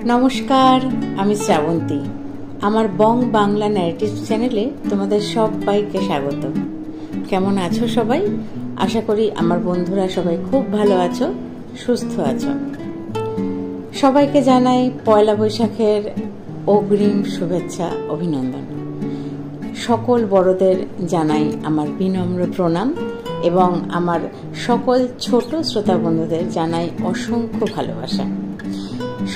নমস্কার, আমি শ্রাবন্তী। আমার বং বাংলা ন্যারেটিভ চ্যানেলে তোমাদের সবাইকে স্বাগত। কেমন আছো সবাই? আশা করি আমার বন্ধুরা সবাই খুব ভালো আছো, সুস্থ আছো। সবাইকে জানাই পয়লা বৈশাখের অগ্রিম শুভেচ্ছা, অভিনন্দন। সকল বড়দের জানাই আমার বিনম্র প্রণাম এবং আমার সকল ছোট শ্রোতা বন্ধুদের জানাই অসংখ্য ভালোবাসা।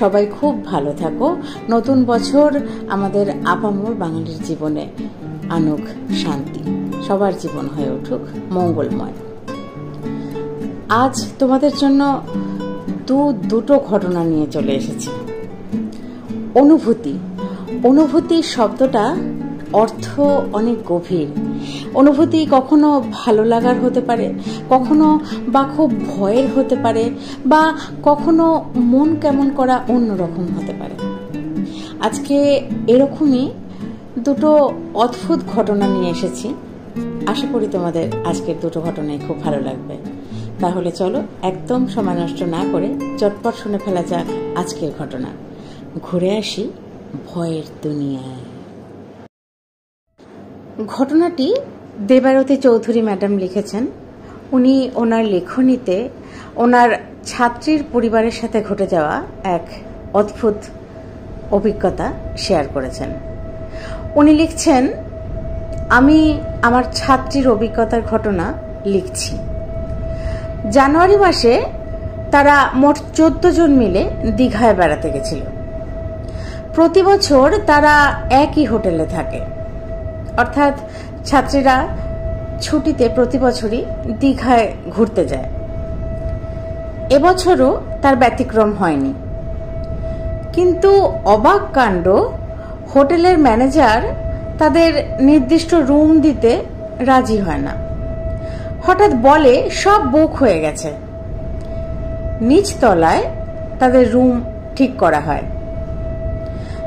সবাই খুব ভালো থাকো। নতুন বছর আমাদের আপামর বাঙালির জীবনে আনুক শান্তি, সবার জীবন হয়ে উঠুক মঙ্গলময়। আজ তোমাদের জন্য দুটো ঘটনা নিয়ে চলে এসেছি। অনুভূতি শব্দটা অর্থ অনেক গভীর। অনুভূতি কখনো ভালো লাগার হতে পারে, কখনো বা খুব ভয়ের হতে পারে, বা কখনো মন কেমন করা অন্যরকম হতে পারে। আজকে এরকমই দুটো অদ্ভুত ঘটনা নিয়ে এসেছি। আশা করি তোমাদের আজকের দুটো ঘটনাই খুব ভালো লাগবে। তাহলে চলো একদম সময় নষ্ট না করে চটপট শুনে ফেলা যাক আজকের ঘটনা। ঘুরে আসি ভয়ের দুনিয়ায়। ঘটনাটি দেবারতী চৌধুরী ম্যাডাম লিখেছেন। উনি ওনার লেখনীতে ওনার ছাত্রীর পরিবারের সাথে ঘটে যাওয়া এক অদ্ভুত অভিজ্ঞতা শেয়ার করেছেন। উনি লিখছেন, আমি আমার ছাত্রীর অভিজ্ঞতার ঘটনা লিখছি। জানুয়ারি মাসে তারা মোট 14 জন মিলে দীঘায় বেড়াতে গেছিল। প্রতি বছর তারা একই হোটেলে থাকে, অর্থাৎ ছাত্রীরা ছুটিতে প্রতি বছরই দীঘায় ঘুরতে যায়। এবছরও তার ব্যতিক্রম হয়নি। কিন্তু অবাক কাণ্ড, হোটেলের ম্যানেজার তাদের নির্দিষ্ট রুম দিতে রাজি হয় না। হঠাৎ বলে সব বুক হয়ে গেছে। নিচ তলায় তাদের রুম ঠিক করা হয়।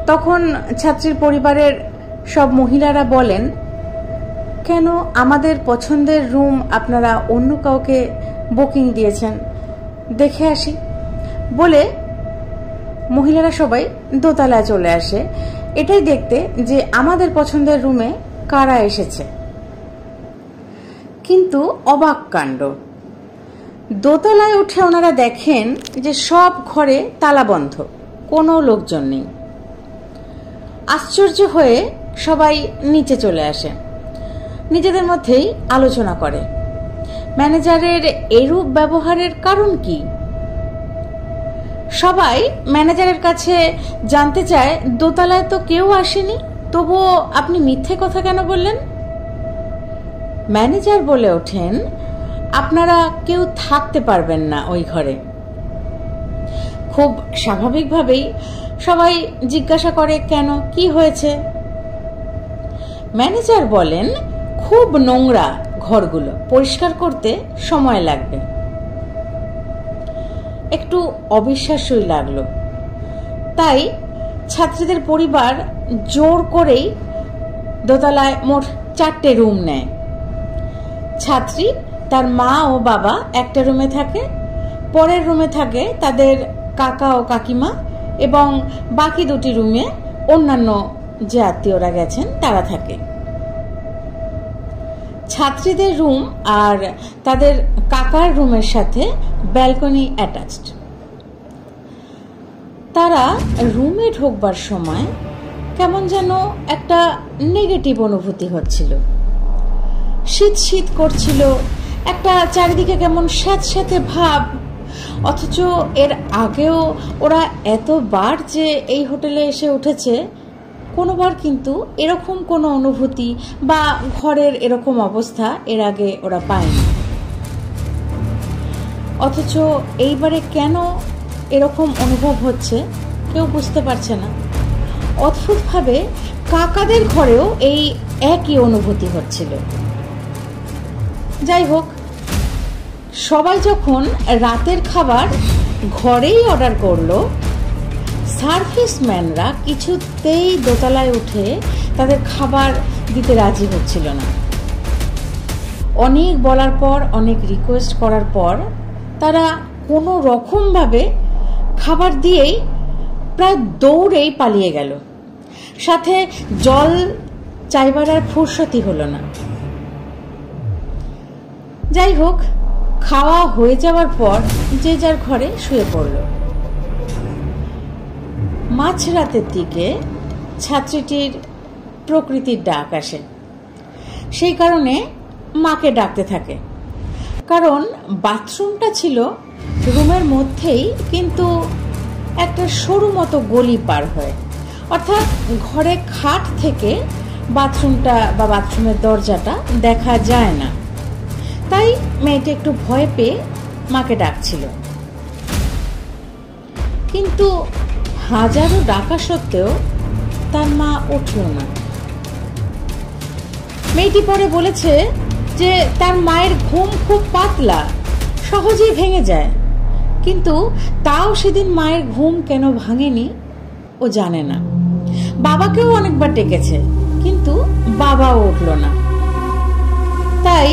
তখন ছাত্রীর পরিবারের সব মহিলারা বলেন, কেন আমাদের পছন্দের রুম আপনারা অন্য কাউকে বুকিং দিয়েছেন, দেখে আসি বলে মহিলারা সবাই দোতলায় চলে আসে এটাই দেখতে যে আমাদের পছন্দের রুমে কারা এসেছে। কিন্তু অবাক কাণ্ড, দোতলায় উঠে ওনারা দেখেন যে সব ঘরে তালা বন্ধ, কোনো লোকজন নেই। আশ্চর্য হয়ে সবাই নিচে চলে আসে, নিজেদের মধ্যেই আলোচনা করে ম্যানেজারের এরূপ ব্যবহারের কারণ কি। সবাই ম্যানেজারের কাছে জানতে চায়, দোতলায় তো কেউ আসেনি, তবুও আপনি মিথ্যে কথা কেন বললেন? ম্যানেজার বলে ওঠেন, আপনারা কেউ থাকতে পারবেন না ওই ঘরে। খুব স্বাভাবিকভাবেই সবাই জিজ্ঞাসা করে, কেন, কি হয়েছে? ম্যানেজার বলেন, খুব নোংরা ঘরগুলো, পরিষ্কার করতে সময় লাগবে। একটু অবিশ্বাস্যই লাগলো। তাই ছাত্রীদের পরিবার জোর করেই দোতলায় মোট 4টে রুম নেয়। ছাত্রী, তার মা ও বাবা একটা রুমে থাকে, পরের রুমে থাকে তাদের কাকা ও কাকিমা, এবং বাকি 2টি রুমে অন্যান্য যে আত্মীয়রা গেছেন তারা থাকে। ছাত্রীদের রুম আর তাদের কাকার রুমের সাথে ব্যালকনি অ্যাটাচড। তারা রুমে ঢোকবার সময় কেমন যেন একটা নেগেটিভ অনুভূতি হচ্ছিল। শীত শীত করছিল, একটা চারিদিকে কেমন স্যাঁতস্যাঁতে ভাব। অথচ এর আগেও ওরা এতবার যে এই হোটেলে এসে উঠেছে, কোনোবার কিন্তু এরকম কোনো অনুভূতি বা ঘরের এরকম অবস্থা এর আগে ওরা পায়নি। অথচ এইবারে কেন এরকম অনুভব হচ্ছে কেউ বুঝতে পারছে না। অদ্ভুতভাবে কাকাদের ঘরেও এই একই অনুভূতি হচ্ছিল। যাই হোক, সবাই যখন রাতের খাবার ঘরেই অর্ডার করলো, সার্ভিসম্যানরা কিছুতেই দোতলায় উঠে তাদের খাবার দিতে রাজি হচ্ছিল না। অনেক বলার পর, অনেক রিকোয়েস্ট করার পর তারা কোনো রকমভাবে খাবার দিয়েই প্রায় দৌড়েই পালিয়ে গেল, সাথে জল চাইবার আর ফুরসতি হলো না। যাই হোক, খাওয়া হয়ে যাওয়ার পর যে যার ঘরে শুয়ে পড়ল। মাঝরাতের দিকে ছাত্রীটির প্রকৃতির ডাক আসে, সেই কারণে মাকে ডাকতে থাকে। কারণ বাথরুমটা ছিল রুমের মধ্যেই, কিন্তু একটা সরু মতো গলি পার হয়ে, অর্থাৎ ঘরে খাট থেকে বাথরুমটা বা বাথরুমের দরজাটা দেখা যায় না। তাই মেয়েটা একটু ভয় পেয়ে মাকে ডাকছিল, কিন্তু হাজারো ডাকা সত্ত্বেও তার মা উঠল না। মেয়েটি পরে বলেছে যে তার মায়ের ঘুম খুব পাতলা, সহজেই ভেঙে যায়, কিন্তু তাও সেদিন মায়ের ঘুম কেন ভাঙেনি ও জানে না। বাবাকেও অনেকবার ডেকেছে, কিন্তু বাবাও উঠল না। তাই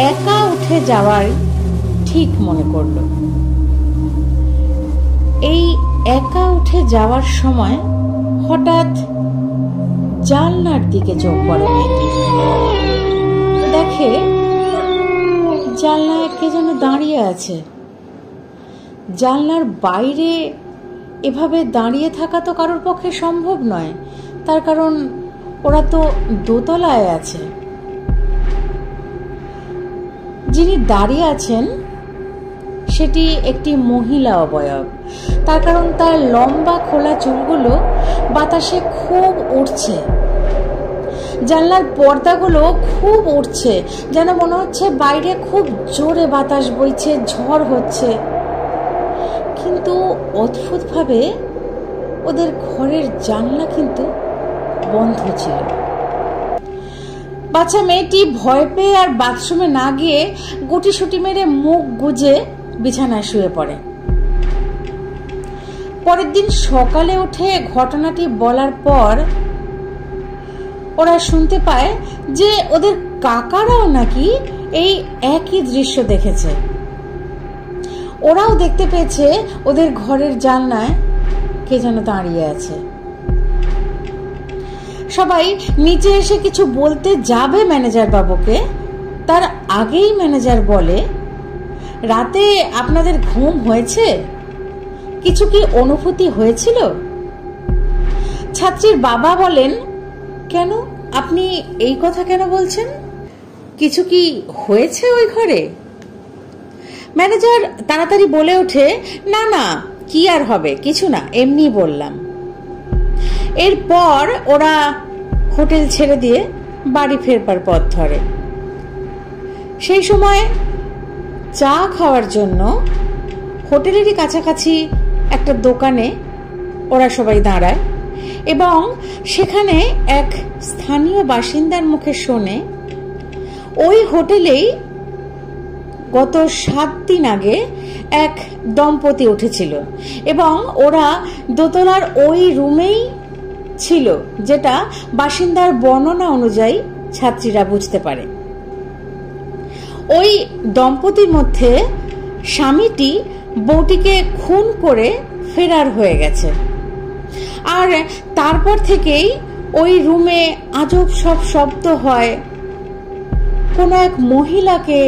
একা উঠে যাওয়ার ঠিক মনে করল। এই একা উঠে যাওয়ার সময় হঠাৎ জানলার দিকে চোখ পড়ে মেয়েটি। দেখে জানলায় কে যেন দাঁড়িয়ে আছে। জানলার বাইরে এভাবে দাঁড়িয়ে থাকা তো কারোর পক্ষে সম্ভব নয়, তার কারণ ওরা তো দোতলায় আছে। যিনি দাঁড়িয়ে আছেন সেটি একটি মহিলা অবয়ব, তার কারণ তার লম্বা খোলা চুলগুলো বাতাসে খুব উড়ছে। জানলার পর্দাগুলো খুব উড়ছে, যেন মনে হচ্ছে বাইরে খুব জোরে বাতাস বইছে, ঝড় হচ্ছে। কিন্তু অদ্ভুতভাবে ওদের ঘরের জানলা কিন্তু বন্ধ ছিল। বাচ্চা মেয়েটি ভয় পেয়ে আর বাথরুমে না গিয়ে গুটিসুটি মেরে মুখ গুজে বিছানায় শুয়ে পড়ে। পরের দিন সকালে উঠে ঘটনাটি বলার পর ওরা শুনতে পায় যে ওদের কাকারাও নাকি এই একই দৃশ্য দেখেছে। ওরাও দেখতে পেয়েছে ওদের ঘরের জানলায় কে যেন দাঁড়িয়ে আছে। সবাই নিচে এসে কিছু বলতে যাবে ম্যানেজার বাবুকে, তার আগেই ম্যানেজার বলে, রাতে আপনাদের ঘুম হয়েছে? কিছু কি অনুভূতি হয়েছিল? ছাত্রীর বাবা বলেন, কেন, আপনি এই কথা কেন বলছেন? কিছু কি হয়েছে ওই ঘরে? ম্যানেজার তাড়াতাড়ি বলে ওঠে, না না, কি আর হবে, কিছু না, এমনি বললাম। এরপর ওরা হোটেল ছেড়ে দিয়ে বাড়ি ফেরবার পথ ধরে। সেই সময় চা খাওয়ার জন্য হোটেলেরই কাছাকাছি একটা দোকানে ওরা সবাই দাঁড়ায় এবং সেখানে এক স্থানীয় বাসিন্দার মুখে শোনে ওই হোটেলেই গত 7 দিন আগে এক দম্পতি উঠেছিল এবং ওরা দোতলার ওই রুমেই ছিল, যেটা বাসিন্দার বর্ণনা অনুযায়ী ছাত্রীরা বুঝতে পারে। ওই দম্পতির মধ্যে স্বামীটি বউটিকে খুন করে ফেরার হয়ে গেছে, আর তারপর থেকেই ওই রুমে আজব সব শব্দ হয়। কোনো এক মহিলাকে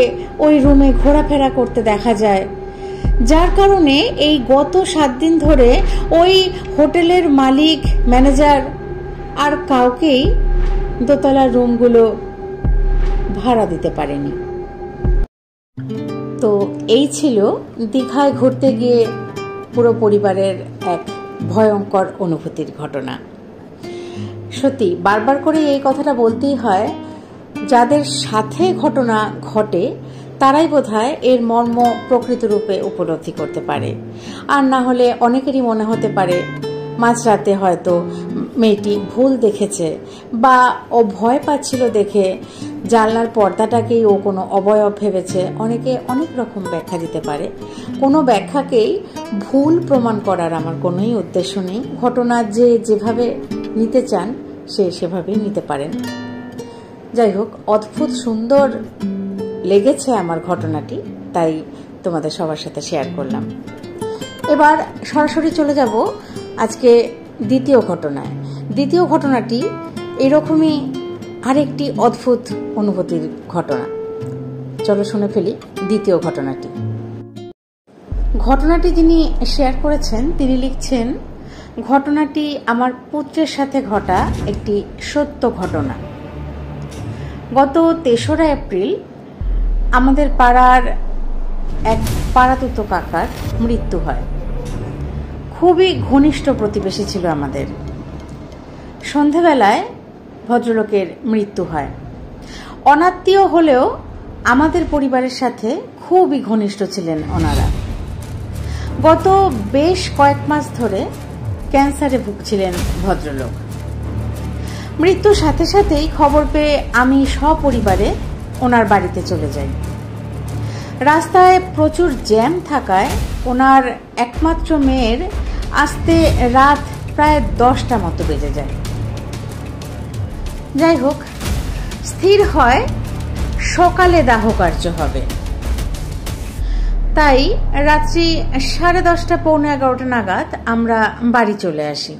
ওই রুমে ঘোরাফেরা করতে দেখা যায়, যার কারণে এই গত 7 দিন ধরে ওই হোটেলের মালিক, ম্যানেজার আর কাউকেই দোতলার রুমগুলো ভাড়া দিতে পারেনি। তো এই ছিল দীঘায় ঘুরতে গিয়ে পুরো পরিবারের এক ভয়ঙ্কর অনুভূতির ঘটনা। সত্যি বারবার করে এই কথাটা বলতেই হয়, যাদের সাথে ঘটনা ঘটে তারাই বোধহয় এর মর্ম প্রকৃত রূপে উপলব্ধি করতে পারে। আর না হলে অনেকেরই মনে হতে পারে মাঝরাতে হয়তো মেয়েটি ভুল দেখেছে বা ও ভয় পাচ্ছিল দেখে জানলার পর্দাটাকেই ও কোনো অবয়ব ভেবেছে। অনেকে অনেক রকম ব্যাখ্যা দিতে পারে। কোনো ব্যাখ্যাকেই ভুল প্রমাণ করার আমার কোনোই উদ্দেশ্য নেই। ঘটনা যে যেভাবে নিতে চান সে সেভাবেই নিতে পারেন। যাই হোক, অদ্ভুত সুন্দর লেগেছে আমার ঘটনাটি, তাই তোমাদের সবার সাথে শেয়ার করলাম। এবার সরাসরি চলে যাব আজকে দ্বিতীয় ঘটনায়। দ্বিতীয় ঘটনাটি এরকমই আরেকটি অদ্ভুত অনুভূতির ঘটনা। চলো শুনে ফেলি দ্বিতীয় ঘটনাটি। ঘটনাটি যিনি শেয়ার করেছেন তিনি লিখছেন, ঘটনাটি আমার পুত্রের সাথে ঘটা একটি সত্য ঘটনা। গত ৩রা এপ্রিল আমাদের পাড়ার এক পাড়াতুত কাকার মৃত্যু হয়। খুবই ঘনিষ্ঠ প্রতিবেশী ছিল আমাদের। সন্ধেবেলায় ভদ্রলোকের মৃত্যু হয়। অনাত্মীয় হলেও আমাদের পরিবারের সাথে খুবই ঘনিষ্ঠ ছিলেন ওনারা। গত বেশ কয়েক মাস ধরে ক্যান্সারে ভুগছিলেন ভদ্রলোক। মৃত্যুর সাথে সাথেই খবর পেয়ে আমি সপরিবারে ওনার বাড়িতে চলে যাই। রাস্তায় প্রচুর জ্যাম থাকায় ওনার একমাত্র মেয়ের আসতে রাত প্রায় 10টা মতো বেজে যায়। যাই হোক, স্থির হয় সকালে দাহকার্য হবে। তাই রাত্রি 10:30 পৌনে 11টা নাগাদ আমরা বাড়ি চলে আসি।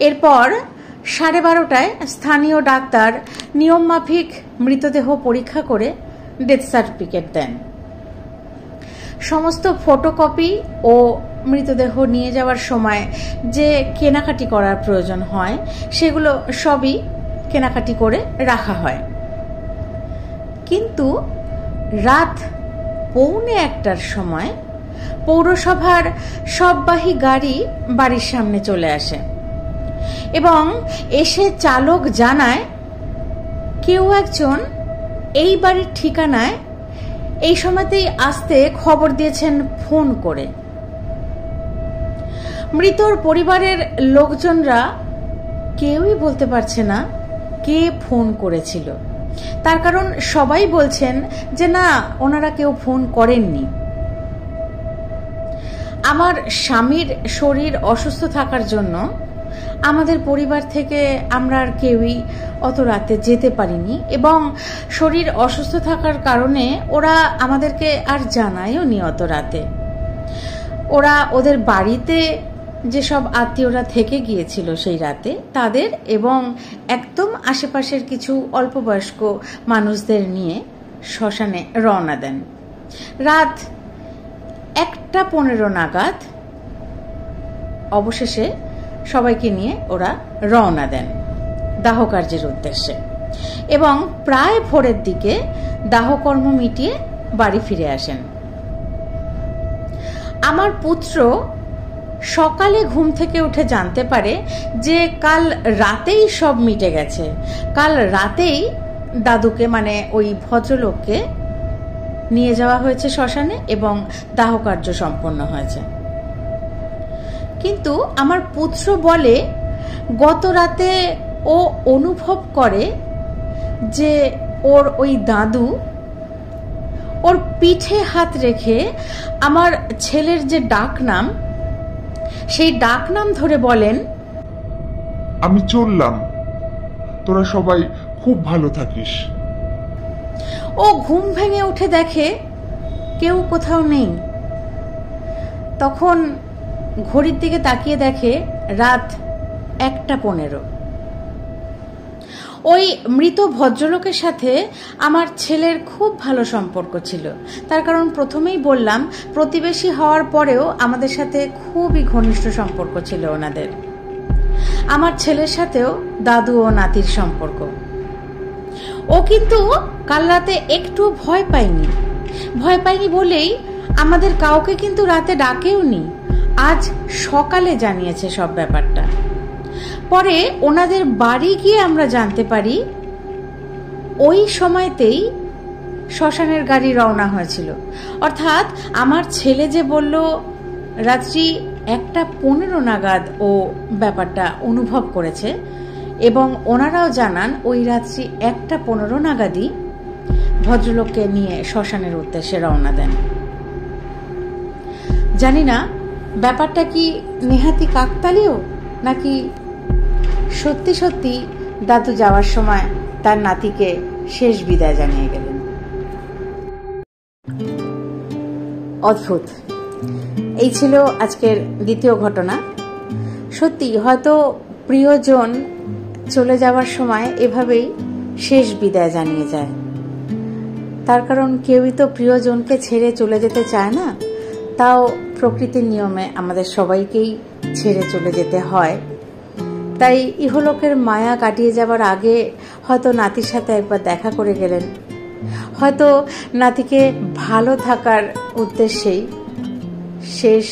এরপর 12:30টায় স্থানীয় ডাক্তার নিয়ম মাফিক মৃতদেহ পরীক্ষা করে ডেথ সার্টিফিকেট দেন। সমস্ত ফটোকপি ও মৃতদেহ নিয়ে যাওয়ার সময় যে কেনাকাটি করার প্রয়োজন হয় সেগুলো সবই কেনাকাটি করে রাখা হয়। কিন্তু রাত পৌনে 1টার সময় পৌরসভার সববাহী গাড়ি বাড়ির সামনে চলে আসে এবং এসে চালক জানায় কেউ একজন এই বাড়ির ঠিকানায় এই সময়তেই আসতে খবর দিয়েছেন ফোন করে। মৃতর পরিবারের লোকজনরা কেউই বলতে পারছে না কে ফোন করেছিল, তার কারণ সবাই বলছেন যে না, ওনারা কেউ ফোন করেননি। আমার স্বামীর শরীর অসুস্থ থাকার জন্য আমাদের পরিবার থেকে আমরা আর কেউই অত রাতে যেতে পারিনি এবং শরীর অসুস্থ থাকার কারণে ওরা আমাদেরকে আর জানায়ও নি অত রাতে। ওরা ওদের বাড়িতে যেসব আত্মীয়রা থেকে গিয়েছিল সেই রাতে তাদের এবং একদম আশেপাশের কিছু অল্প বয়স্ক মানুষদের নিয়ে শ্মশানে রওনা দেন। রাত 1:15 নাগাদ অবশেষে সবাইকে নিয়ে ওরা রওনা দেন দাহকার্যের উদ্দেশ্যে এবং প্রায় ভোরের দিকে দাহকর্ম মিটিয়ে বাড়ি ফিরে আসেন। আমার পুত্র সকালে ঘুম থেকে উঠে জানতে পারে যে কাল রাতেই সব মিটে গেছে, কাল রাতেই দাদুকে মানে ওই ভদ্রলোককে নিয়ে যাওয়া হয়েছে শ্মশানে এবং দাহকার্য সম্পন্ন হয়েছে। কিন্তু আমার পুত্র বলে গত রাতে ও অনুভব করে যে ওর ওই দাদু ওর পিঠে হাত রেখে আমার ছেলের যে ডাক নাম সেই ডাক নাম ধরে বলেন, আমি চললাম, তোরা সবাই খুব ভালো থাকিস। ও ঘুম ভেঙে উঠে দেখে কেউ কোথাও নেই। তখন ঘড়ির দিকে তাকিয়ে দেখে রাত 1:15। ওই মৃত ভদ্রলোকের সাথে আমার ছেলের খুব ভালো সম্পর্ক ছিল, তার কারণ প্রথমেই বললাম প্রতিবেশী হওয়ার পরেও আমাদের সাথে খুবই ঘনিষ্ঠ সম্পর্ক ছিল ওনাদের। আমার ছেলের সাথেও দাদু ও নাতির সম্পর্ক। ও কিন্তু কাল রাতে একটু ভয় পায়নি বলেই আমাদের কাউকে কিন্তু রাতে ডাকেওনি, আজ সকালে জানিয়েছে সব ব্যাপারটা। পরে ওনাদের বাড়ি গিয়ে আমরা জানতে পারি ওই সময়তেই শ্মশানের গাড়ি রওনা হয়েছিল। অর্থাৎ আমার ছেলে যে বলল রাত্রি 1:15 নাগাদ ও ব্যাপারটা অনুভব করেছে এবং ওনারাও জানান ওই রাত্রি 1:15 নাগাদই ভদ্রলোককে নিয়ে শ্মশানের উদ্দেশ্যে রওনা দেন। জানি না ব্যাপারটা কি নেহাতি কাকতালীয় নাকি সত্যি সত্যি দাদু যাওয়ার সময় তার নাতিকে শেষ বিদায় জানিয়ে গেলেন। অদ্ভুত। এই ছিল আজকের দ্বিতীয় ঘটনা। সত্যি হয়তো প্রিয়জন চলে যাওয়ার সময় এভাবেই শেষ বিদায় জানিয়ে যায়। তার কারণ কেউই তো প্রিয়জনকে ছেড়ে চলে যেতে চায় না, তাও প্রকৃতির নিয়মে আমাদের সবাইকেই ছেড়ে চলে যেতে হয়। তাই ইহলোকের মায়া কাটিয়ে যাবার আগে হয়তো নাতির সাথে একবার দেখা করে গেলেন, হয়তো নাতিকে ভালো থাকার উদ্দেশ্যেই শেষ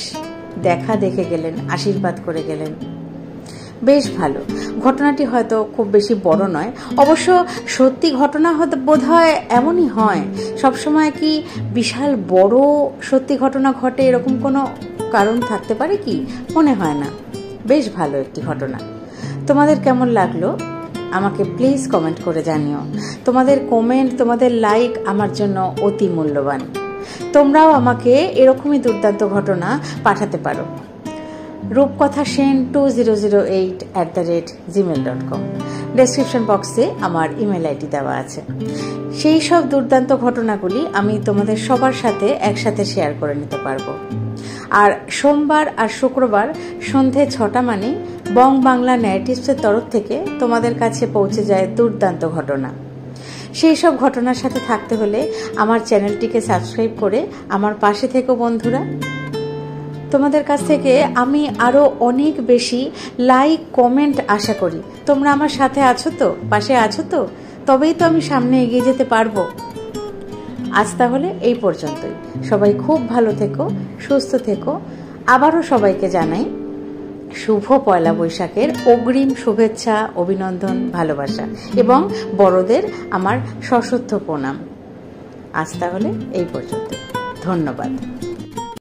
দেখা দেখে গেলেন, আশীর্বাদ করে গেলেন। বেশ ভালো। ঘটনাটি হয়তো খুব বেশি বড় নয়, অবশ্য সত্যি ঘটনা হয়তো বোধ হয় এমনই হয়। সবসময় কি বিশাল বড় সত্যি ঘটনা ঘটে এরকম কোনো কারণ থাকতে পারে কি? মনে হয় না। বেশ ভালো একটি ঘটনা। তোমাদের কেমন লাগলো আমাকে প্লিজ কমেন্ট করে জানিও। তোমাদের কমেন্ট, তোমাদের লাইক আমার জন্য অতি মূল্যবান। তোমরাও আমাকে এরকমই দুর্দান্ত ঘটনা পাঠাতে পারো। rupkatha2008@gmail.com ডেসক্রিপশন বক্সে আমার ইমেল আইডি দেওয়া আছে। সেই সব দুর্দান্ত ঘটনাগুলি আমি তোমাদের সবার সাথে একসাথে শেয়ার করে নিতে পারবো। আর সোমবার আর শুক্রবার সন্ধে 6টা মানে বং বাংলা ন্যারেটিভসের তরফ থেকে তোমাদের কাছে পৌঁছে যায় দুর্দান্ত ঘটনা। সেই সব ঘটনার সাথে থাকতে হলে আমার চ্যানেলটিকে সাবস্ক্রাইব করে আমার পাশে থেকো বন্ধুরা। তোমাদের কাছ থেকে আমি আরো অনেক বেশি লাইক কমেন্ট আশা করি। তোমরা আমার সাথে আছো তো, পাশে আছো তো? তবেই তো আমি সামনে এগিয়ে যেতে পারবো। আজ তাহলে এই পর্যন্তই। সবাই খুব ভালো থেকো, সুস্থ থেকো। আবারও সবাইকে জানাই শুভ পয়লা বৈশাখের অগ্রিম শুভেচ্ছা, অভিনন্দন, ভালোবাসা এবং বড়দের আমার সশ্রদ্ধ প্রণাম। আজ তাহলে এই পর্যন্ত। ধন্যবাদ।